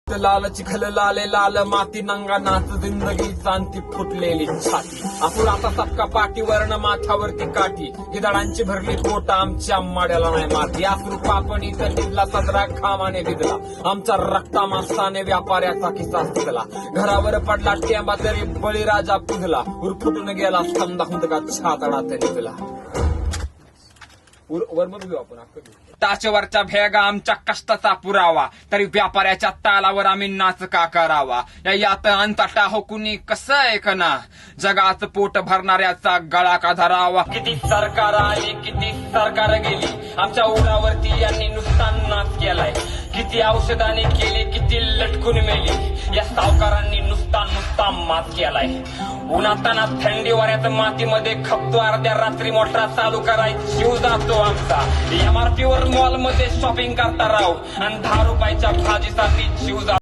रक्त लाल चिखल लाले लाल माती नंगा नाच जिंदगी चांती फुटलेली छाती असुराचा सबका पाठीवरनं माथ्यावरती काठी गिधाडांची भरली पोट आमच्या माड्याला नाही माती अश्रू पापणी तर निधला सदरा खामाने भिजला आमचा रक्ता मासाने व्यापाऱ्याचा किस्सा सुटला घरावर पडला टेंबा तरी बळीराजा पुजला उरफुटून गेला समजा हुंदका छातडात निघला वर्म घेऊ आपण टाचवरच्या भेगा आमच्या कष्टाचा पुरावा तरी व्यापाऱ्याच्या तालावर आम्ही नाच का करावा यात अंतटा हो कुणी कसं ऐकना जगाचं पोट भरणाऱ्याचा गळा का धरावा किती सरकार आली किती सरकार गेली आमच्या उरावरती यांनी नुकसान नाच केलाय किती औषधाने केली किती लटकून मेली या सावकारांनी नुसता मात केलाय उन्हाताना थंडी वाऱ्यात मातीमध्ये खपतो अर्ध्या रात्री मोटरा चालू कराय जीव जातो आमचा एमआरपी वर मॉल मध्ये शॉपिंग करता राव आणि 10 रुपयाच्या भाजीसाठी जीव जातो